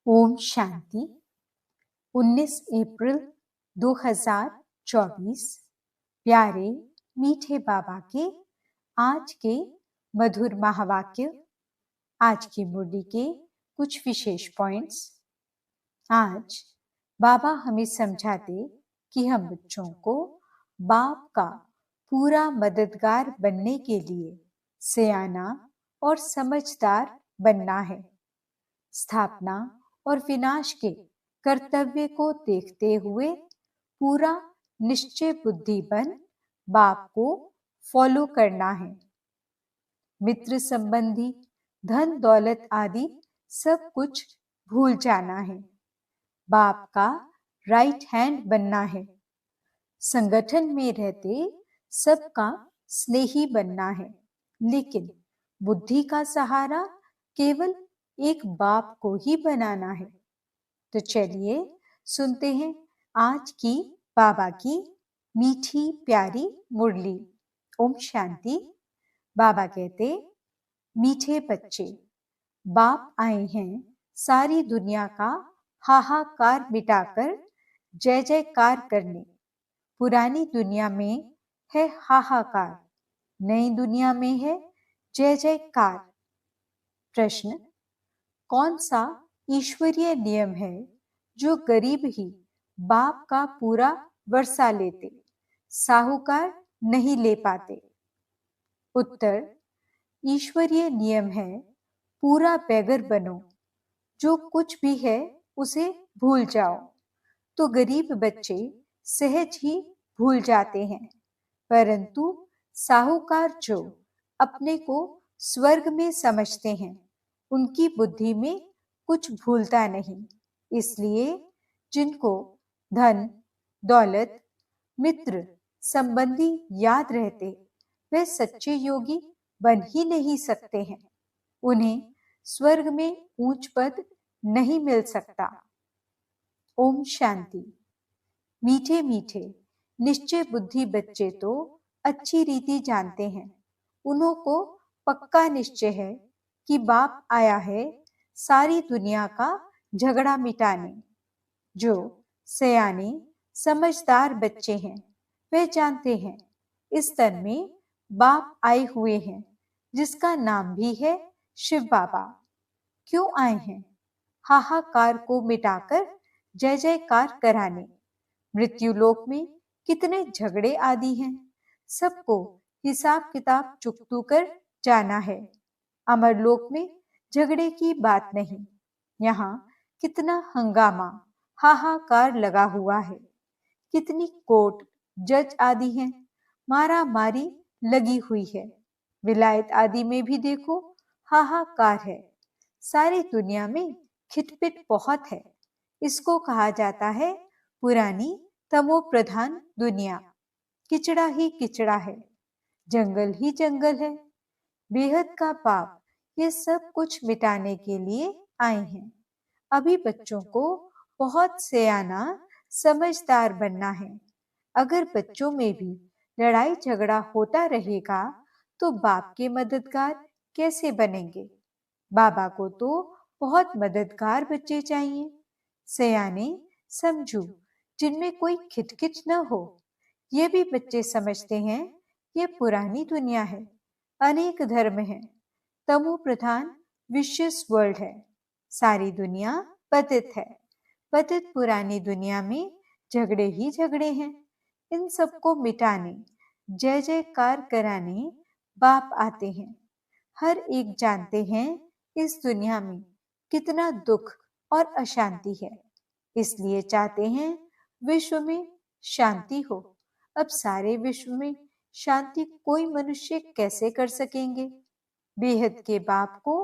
ओम शांति। 19 अप्रैल 2024। प्यारे मीठे बाबा के आज के मधुर महावाक्य, आज की मुरली के कुछ विशेष पॉइंट्स। आज बाबा हमें समझाते कि हम बच्चों को बाप का पूरा मददगार बनने के लिए सयाना और समझदार बनना है। स्थापना और विनाश के कर्तव्य को देखते हुए पूरा निश्चय बुद्धि बन बाप को फॉलो करना है। मित्र संबंधी धन दौलत आदि सब कुछ भूल जाना है। बाप का राइट हैंड बनना है। संगठन में रहते सबका स्नेही बनना है, लेकिन बुद्धि का सहारा केवल एक बाप को ही बनाना है। तो चलिए सुनते हैं आज की बाबा की मीठी प्यारी मुरली। ओम शांति। बाबा कहते, मीठे बच्चे, बाप आए हैं सारी दुनिया का हाहाकार मिटाकर जय जयकार करने। पुरानी दुनिया में है हाहाकार, नई दुनिया में है जय जयकार। प्रश्न, कौन सा ईश्वरीय नियम है जो गरीब ही बाप का पूरा वर्षा लेते, साहूकार नहीं ले पाते? उत्तर, ईश्वरीय नियम है पूरा बेगर बनो, जो कुछ भी है उसे भूल जाओ। तो गरीब बच्चे सहज ही भूल जाते हैं, परंतु साहूकार जो अपने को स्वर्ग में समझते हैं, उनकी बुद्धि में कुछ भूलता नहीं। इसलिए जिनको धन दौलत मित्र संबंधी याद रहते, वे सच्चे योगी बन ही नहीं सकते हैं। उन्हें स्वर्ग में ऊंच पद नहीं मिल सकता। ओम शांति। मीठे मीठे निश्चय बुद्धि बच्चे तो अच्छी रीति जानते हैं। उन्हों को पक्का निश्चय है कि बाप आया है सारी दुनिया का झगड़ा मिटाने। जो सयाने समझदार बच्चे हैं, वे जानते हैं इस तन में बाप आए हुए हैं, जिसका नाम भी है शिव बाबा। क्यों आए हैं? हाहाकार को मिटाकर जय जयकार कराने। मृत्यु लोक में कितने झगड़े आदि हैं, सबको हिसाब किताब चुकतू कर जाना है। अमर लोक में झगड़े की बात नहीं। यहाँ कितना हंगामा हाहाकार लगा हुआ है। कितनी कोर्ट जज आदि हैं, मारा मारी लगी हुई है। विलायत आदि में भी देखो हाहाकार है। सारी दुनिया में खिटपिट बहुत है। इसको कहा जाता है पुरानी तमो प्रधान दुनिया। किचड़ा ही किचड़ा है, जंगल ही जंगल है। बेहद का बाप ये सब कुछ मिटाने के लिए आए हैं। अभी बच्चों को बहुत सयाना समझदार बनना है। अगर बच्चों में भी लड़ाई झगड़ा होता रहेगा तो बाप के मददगार कैसे बनेंगे? बाबा को तो बहुत मददगार बच्चे चाहिए, सयाने समझू, जिनमें कोई खिटखिट न हो। ये भी बच्चे समझते हैं ये पुरानी दुनिया है, अनेक धर्म है, तमो प्रधान विशिष्ट वर्ल्ड है। सारी दुनिया पतित है। पतित पुरानी दुनिया में झगड़े ही झगड़े हैं। इन सबको मिटाने जय जयकार कराने बाप आते हैं। हर एक जानते हैं इस दुनिया में कितना दुख और अशांति है, इसलिए चाहते हैं विश्व में शांति हो। अब सारे विश्व में शांति कोई मनुष्य कैसे कर सकेंगे? बेहद के बाप को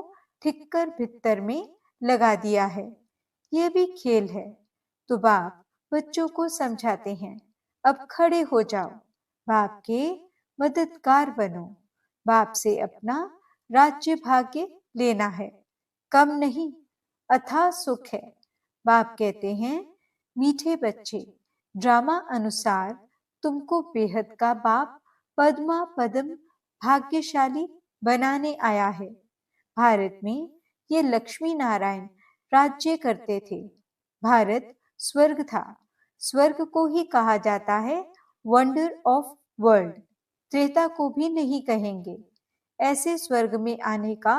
ठिक्कर भित्तर में लगा दिया है। यह भी खेल है। तो बाप बच्चों को समझाते हैं, अब खड़े हो जाओ, बाप के मददगार बनो। बाप से अपना राज्य भाग्य लेना है, कम नहीं, अथाह सुख है। बाप कहते हैं, मीठे बच्चे, ड्रामा अनुसार तुमको बेहद का बाप पद्मा पद्म भाग्यशाली बनाने आया है। भारत में ये लक्ष्मी नारायण राज्य करते थे। भारत स्वर्ग था। स्वर्ग को ही कहा जाता है वंडर ऑफ वर्ल्ड। त्रेता को भी नहीं कहेंगे। ऐसे स्वर्ग में आने का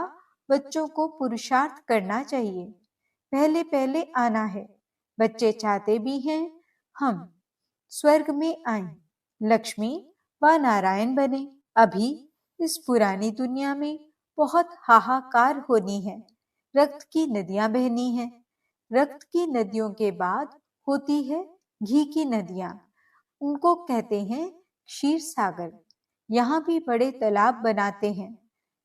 बच्चों को पुरुषार्थ करना चाहिए। पहले पहले आना है। बच्चे चाहते भी हैं हम स्वर्ग में आए, लक्ष्मी व नारायण बने। अभी इस पुरानी दुनिया में बहुत हाहाकार होनी है। रक्त की नदियां बहनी हैं। रक्त की नदियों के बाद होती है घी की नदियां। उनको कहते हैं क्षीर सागर। यहाँ भी बड़े तालाब बनाते हैं।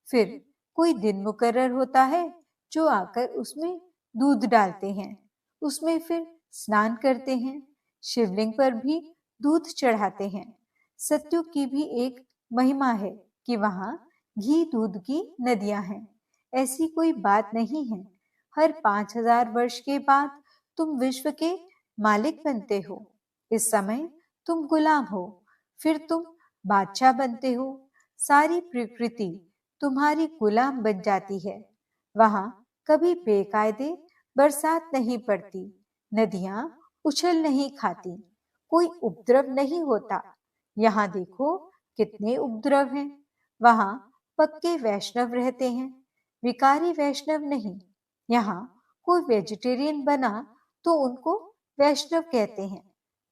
फिर कोई दिन मुकर्रर होता है जो आकर उसमें दूध डालते हैं। उसमें फिर स्नान करते हैं। शिवलिंग पर भी दूध चढ़ाते हैं। सत्युग की भी एक महिमा है कि वहाँ घी दूध की नदियां हैं। ऐसी कोई बात नहीं है। हर 5000 वर्ष के बाद तुम विश्व के मालिक बनते हो। इस समय तुम गुलाम हो, फिर तुम बादशाह बनते हो। सारी प्रकृति तुम्हारी गुलाम बन जाती है। वहां कभी बेकायदे बरसात नहीं पड़ती, नदियां उछल नहीं खाती, कोई उपद्रव नहीं होता। यहाँ देखो कितने उपद्रव हैं। वहां पक्के वैष्णव रहते हैं, विकारी वैष्णव नहीं। यहाँ कोई वेजिटेरियन बना तो उनको वैष्णव कहते हैं,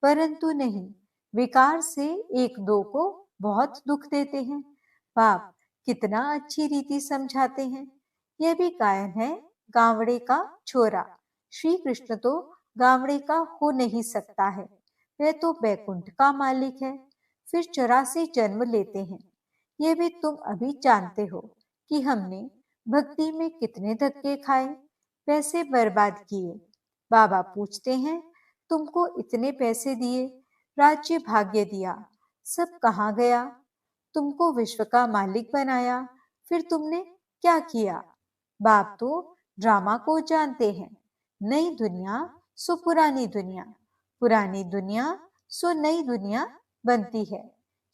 परंतु नहीं, विकार से एक दो को बहुत दुख देते हैं। बाप कितना अच्छी रीति समझाते हैं। यह भी गायन है गावड़े का छोरा। श्री कृष्ण तो गावड़े का हो नहीं सकता है। वह तो बैकुंठ का मालिक है। फिर 84 जन्म लेते हैं। यह भी तुम अभी जानते हो कि हमने भक्ति में कितने धक्के खाए, पैसे बर्बाद किए। बाबा पूछते हैं तुमको इतने पैसे दिए, राज्य भाग्य दिया, सब कहाँ गया? तुमको विश्व का मालिक बनाया, फिर तुमने क्या किया? बाप तो ड्रामा को जानते हैं। नई दुनिया सो पुरानी दुनिया, पुरानी दुनिया सो नई दुनिया बनती है।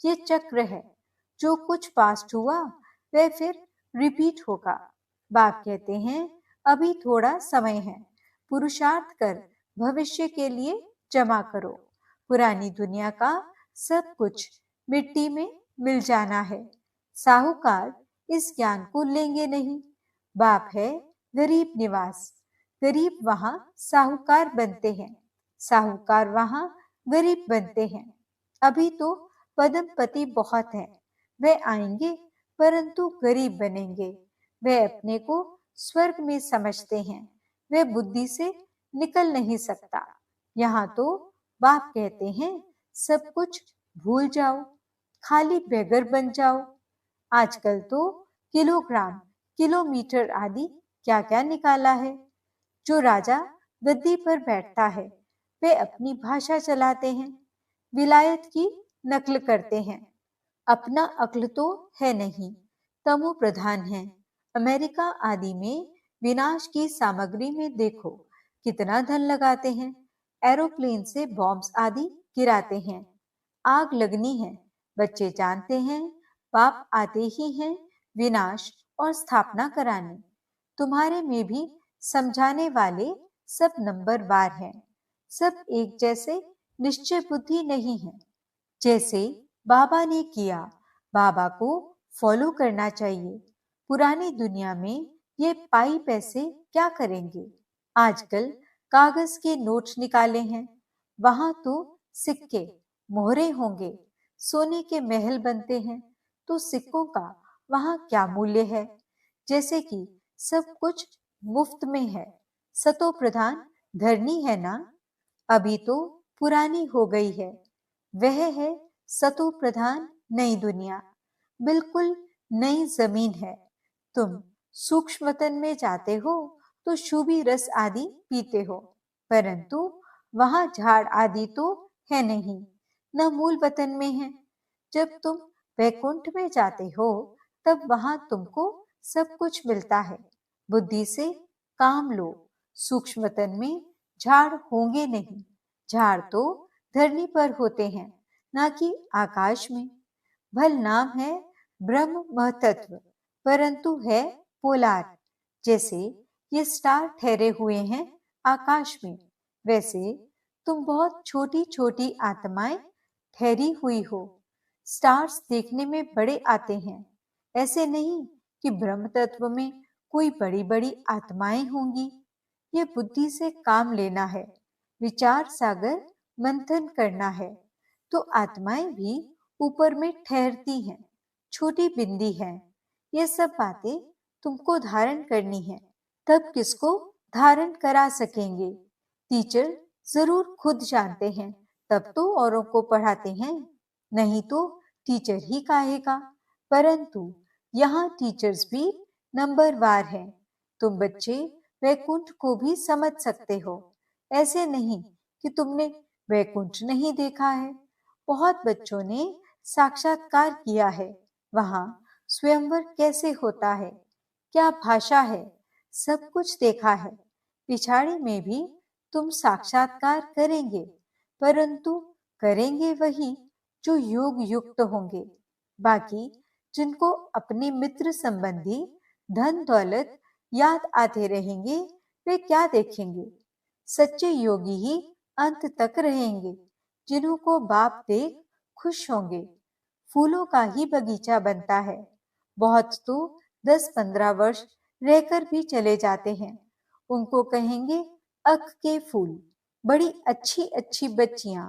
ये चक्र है। जो कुछ पास्ट हुआ वह फिर रिपीट होगा। बाप कहते हैं अभी थोड़ा समय है, पुरुषार्थ कर भविष्य के लिए जमा करो। पुरानी दुनिया का सब कुछ मिट्टी में मिल जाना है। साहूकार इस ज्ञान को लेंगे नहीं। बाप है गरीब निवास। गरीब वहां साहूकार बनते हैं, साहूकार वहां गरीब बनते हैं। अभी तो पदमपति बहुत हैं, वे आएंगे परंतु गरीब बनेंगे। वे अपने को स्वर्ग में समझते हैं, वे बुद्धि से निकल नहीं सकता। यहाँ तो बाप कहते हैं सब कुछ भूल जाओ, खाली बेगर बन जाओ। आजकल तो किलोग्राम, किलोमीटर आदि क्या क्या निकाला है। जो राजा गद्दी पर बैठता है वे अपनी भाषा चलाते हैं, विलायत की नकल करते हैं। अपना अक्ल तो है नहीं, तमो प्रधान है। अमेरिका आदि में विनाश की सामग्री में देखो कितना धन लगाते हैं। एरोप्लेन से बॉम्ब्स आदि गिराते हैं। आग लगनी है, बच्चे जानते हैं बाप आते ही हैं विनाश और स्थापना कराने। तुम्हारे में भी समझाने वाले सब नंबरवार हैं। सब एक जैसे निश्चय बुद्धि नहीं है। जैसे बाबा ने किया, बाबा को फॉलो करना चाहिए। पुरानी दुनिया में ये पाई पैसे क्या करेंगे? आजकल कागज के नोट निकाले हैं, वहां तो सिक्के मोहरे होंगे। सोने के महल बनते हैं तो सिक्कों का वहां क्या मूल्य है? जैसे कि सब कुछ मुफ्त में है। सतो प्रधान धरनी है ना, अभी तो पुरानी हो गई है। वह है सतो प्रधान नई दुनिया, बिल्कुल नई जमीन है। तुम सूक्ष्म वतन में जाते हो तो शुभी रस आदि पीते हो, परंतु वहां झाड़ आदि तो है नहीं, न मूल वतन में है। जब तुम वैकुंठ में जाते हो तब वहां तुमको सब कुछ मिलता है। बुद्धि से काम लो। सूक्ष्म वतन में झाड़ होंगे नहीं। झाड़ तो धरनी पर होते हैं, ना कि आकाश में। भल नाम है ब्रह्म महतत्व, परंतु है पोलार। जैसे ये स्टार ठहरे हुए हैं आकाश में। वैसे तुम बहुत छोटी छोटी आत्माएं ठहरी हुई हो। स्टार्स देखने में बड़े आते हैं। ऐसे नहीं कि ब्रह्म तत्व में कोई बड़ी बड़ी आत्माएं होंगी। ये बुद्धि से काम लेना है, विचार सागर मंथन करना है, तो आत्माएं भी ऊपर में ठहरती हैं, छोटी बिंदी हैं। ये सब बातें तुमको धारण करनी है। तब किसको धारण करा सकेंगे? टीचर जरूर खुद जानते हैं, तब तो औरों को पढ़ाते हैं, नहीं तो टीचर ही कहेगा। परंतु यहाँ टीचर्स भी नंबरवार हैं। तुम बच्चे वैकुंठ को भी समझ सकते हो। ऐसे नहीं कि तुमने वैकुंठ नहीं देखा है। बहुत बच्चों ने साक्षात्कार किया है। वहाँ स्वयंवर कैसे होता है, क्या भाषा है, सब कुछ देखा है। पिछाड़ी में भी तुम साक्षात्कार करेंगे, परंतु करेंगे वही जो योग युक्त होंगे। बाकी जिनको अपने मित्र संबंधी धन दौलत याद आते रहेंगे, वे क्या देखेंगे? सच्चे योगी ही अंत तक रहेंगे, जिन्हों को बाप देख खुश होंगे। फूलों का ही बगीचा बनता है। बहुत तो 10-15 वर्ष रहकर भी चले जाते हैं। उनको कहेंगे अख के फूल। बड़ी अच्छी अच्छी बच्चियां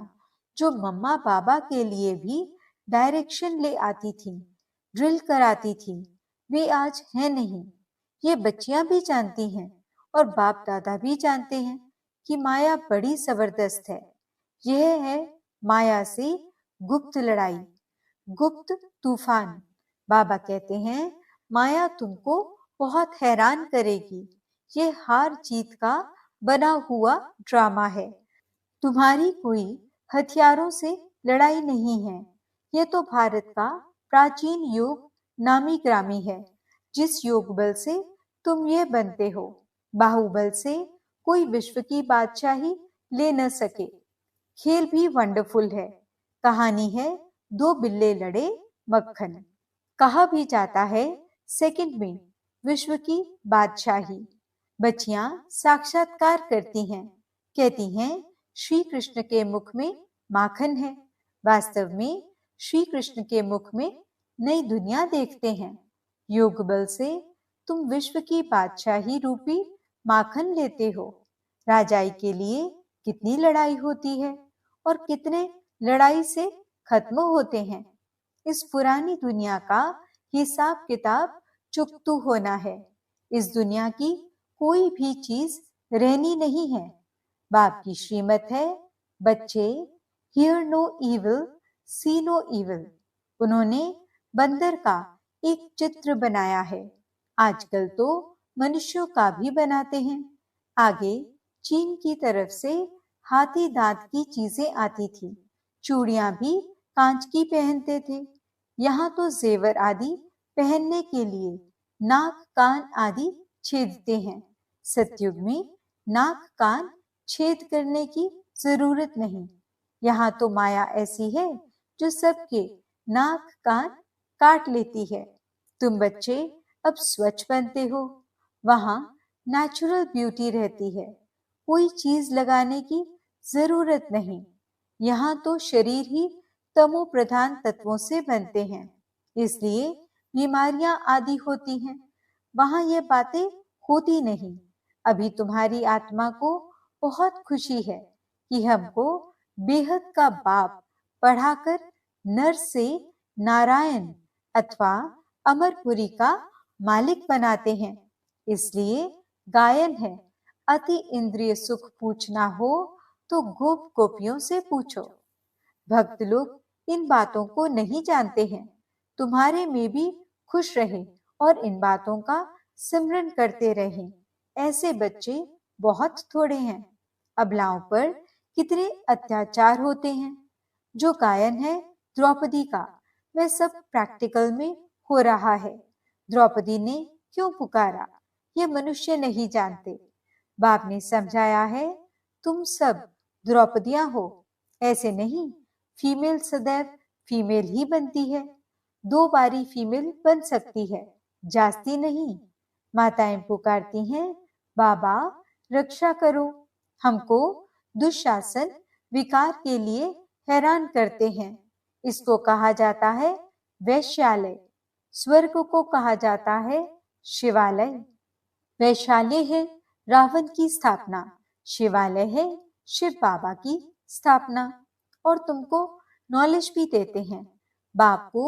जो मम्मा पापा के लिए भी डायरेक्शन ले आती थी, ड्रिल कराती थी, वे आज हैं नहीं। ये बच्चियां भी जानती हैं और बाप दादा भी जानते हैं कि माया बड़ी जबरदस्त है। यह है माया से गुप्त लड़ाई, गुप्त तूफान। बाबा कहते हैं माया तुमको बहुत हैरान करेगी। ये हार जीत का बना हुआ ड्रामा है। तुम्हारी कोई हथियारों से लड़ाई नहीं है। यह तो भारत का प्राचीन योग नामी ग्रामी है, जिस योग बल से तुम ये बनते हो। बाहुबल से कोई विश्व की बादशाही ले न सके। खेल भी वंडरफुल है। कहानी है दो बिल्ले लड़े मक्खन। कहा भी जाता है सेकंड में विश्व की बादशाही। बच्चियां साक्षात्कार करती हैं, कहती हैं श्री कृष्ण के मुख में माखन है। वास्तव में श्री कृष्ण के मुख में नई दुनिया देखते हैं। योग बल से तुम विश्व की बादशाही रूपी माखन लेते हो। राजाई के लिए कितनी लड़ाई होती है और कितने लड़ाई से खत्म होते हैं। इस पुरानी दुनिया का हिसाब किताब चुकतू होना है। इस दुनिया की कोई भी चीज रहनी नहीं है। बाप की श्रीमत है, बच्चे hear no evil, see no evil. उन्होंने बंदर का एक चित्र बनाया है। आजकल तो मनुष्यों का भी बनाते हैं। आगे चीन की तरफ से हाथी दांत की चीजें आती थी। चूड़ियां भी कांच की पहनते थे। यहाँ तो जेवर आदि पहनने के लिए नाक कान आदि छेदते हैं। सतयुग में नाक कान छेद करने की जरूरत नहीं। यहाँ तो माया ऐसी है जो सबके नाक कान काट लेती है। तुम बच्चे अब स्वच्छ बनते हो। वहाँ नेचुरल ब्यूटी रहती है। कोई चीज लगाने की जरूरत नहीं। यहाँ तो शरीर ही तमो प्रधान तत्वों से बनते हैं, इसलिए बीमारियां आदि होती हैं। वहां ये बातें होती नहीं। अभी तुम्हारी आत्मा को बहुत खुशी है कि हमको बेहद का बाप पढ़ाकर नर से नारायण अथवा अमरपुरी का मालिक बनाते हैं। इसलिए गायन है, अति इंद्रिय सुख पूछना हो तो गोप गोपियों से पूछो। भक्त लोग इन बातों को नहीं जानते हैं। तुम्हारे में भी खुश रहे और इन बातों का सिमरन करते रहें। ऐसे बच्चे बहुत थोड़े हैं। अबलाओं पर कितने अत्याचार होते हैं। जो गायन है द्रौपदी का, वह सब प्रैक्टिकल में हो रहा है। द्रौपदी ने क्यों पुकारा, ये मनुष्य नहीं जानते। बाप ने समझाया है, तुम सब द्रौपदियां हो। ऐसे नहीं, फीमेल सदैव फीमेल ही बनती है। 2 बारी फीमेल बन सकती है, जास्ती नहीं। माताएं पुकारती हैं, बाबा रक्षा करो, हमको दुशासन विकार के लिए हैरान करते हैं। इसको कहा जाता है वैश्यालय। स्वर्ग को कहा जाता है शिवालय। वैशाल्य है रावण की स्थापना, शिवालय है शिव बाबा की स्थापना। और तुमको नॉलेज भी देते हैं। बाप को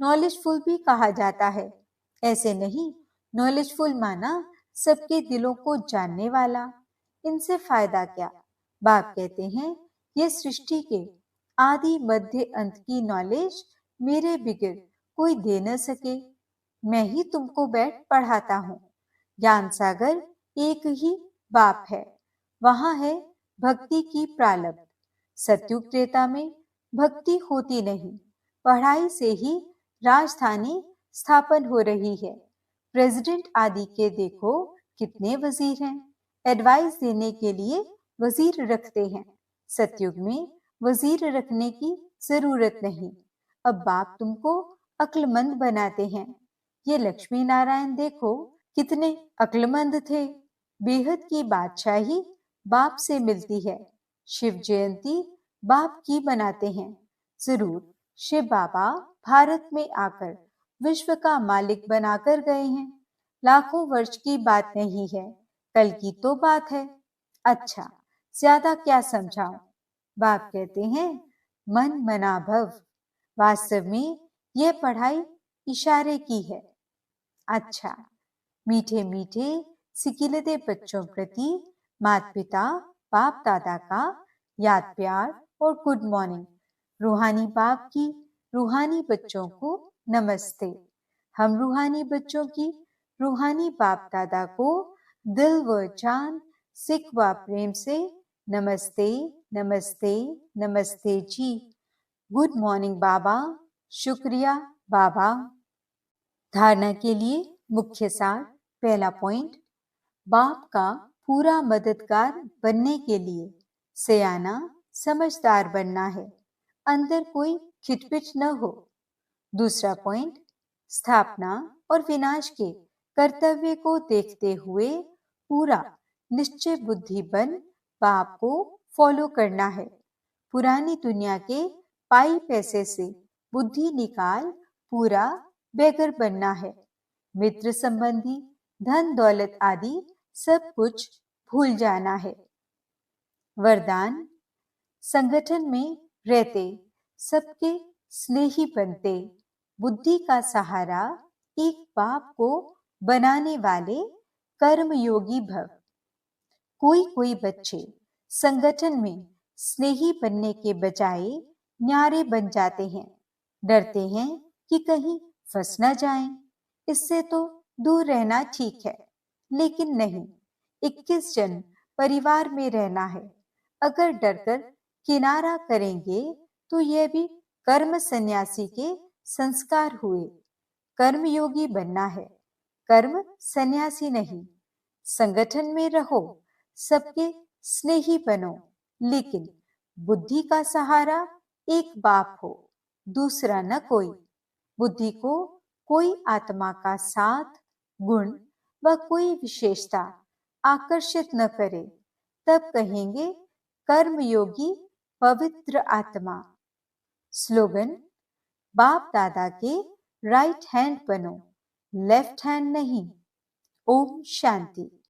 नॉलेजफुल भी कहा जाता है। ऐसे नहीं, नॉलेजफुल माना सबके दिलों को जानने वाला। इनसे फायदा क्या? बाप कहते हैं ये सृष्टि के आदि मध्य अंत की नॉलेज मेरे बिगड़ कोई दे न सके। मैं ही तुमको बैठ पढ़ाता हूँ। ज्ञान सागर एक ही बाप है। वहां है भक्ति की प्रालब्ध। सतयुग त्रेता में भक्ति होती नहीं, पढ़ाई से ही राजधानी स्थापन हो रही है। प्रेसिडेंट आदि के देखो कितने वजीर हैं, एडवाइस देने के लिए वजीर रखते हैं। सतयुग में वजीर रखने की जरूरत नहीं। अब बाप तुमको अक्लमंद बनाते हैं। ये लक्ष्मी नारायण देखो कितने अक्लमंद थे। बेहद की बादशाही बाप से मिलती है। शिव जयंती बाप की बनाते हैं। जरूर शिव बाबा भारत में आकर विश्व का मालिक बनाकर गए हैं। लाखों वर्ष की बात नहीं है, कल की तो बात है। अच्छा, ज्यादा क्या समझाऊं? बाप कहते हैं मन मना भव। वास्तव में यह पढ़ाई इशारे की है। अच्छा, मीठे मीठे सिकिलते बच्चों प्रति माता पिता बाप दादा का याद प्यार और गुड मॉर्निंग। रूहानी बाप की रूहानी बच्चों को नमस्ते। हम रूहानी बच्चों की रूहानी बाप दादा को दिल व जान सिख व प्रेम से नमस्ते नमस्ते नमस्ते जी। गुड मॉर्निंग बाबा। शुक्रिया बाबा। धारणा के लिए मुख्य सार। पहला पॉइंट, बाप का पूरा मददगार बनने के लिए सयाना समझदार बनना है, अंदर कोई खिटपिट न हो। दूसरा पॉइंट, स्थापना और विनाश के कर्तव्य को देखते हुए पूरा निश्चय बुद्धि बन बाप को फॉलो करना है। पुरानी दुनिया के पाई पैसे से बुद्धि निकाल पूरा बेगर बनना है। मित्र संबंधी धन दौलत आदि सब कुछ भूल जाना है। वरदान, संगठन में रहते सबके स्नेही बनते, बुद्धि का सहारा एक बाप को बनाने वाले कर्मयोगी भव। कोई कोई बच्चे संगठन में स्नेही बनने के बजाय न्यारे बन जाते हैं। डरते हैं कि कहीं फंस न जाएं। इससे तो दूर रहना ठीक है, लेकिन नहीं, 21 जन परिवार में रहना है। अगर डरकर किनारा करेंगे तो यह भी कर्म सन्यासी के संस्कार हुए। कर्मयोगी बनना है, कर्म सन्यासी नहीं। संगठन में रहो, सबके स्नेही बनो, लेकिन बुद्धि का सहारा एक बाप हो, दूसरा न कोई। बुद्धि को कोई आत्मा का साथ, गुण व कोई विशेषता आकर्षित न करे, तब कहेंगे कर्मयोगी पवित्र आत्मा। स्लोगन, बाप दादा के राइट हैंड बनो, लेफ्ट हैंड नहीं। ओम शांति।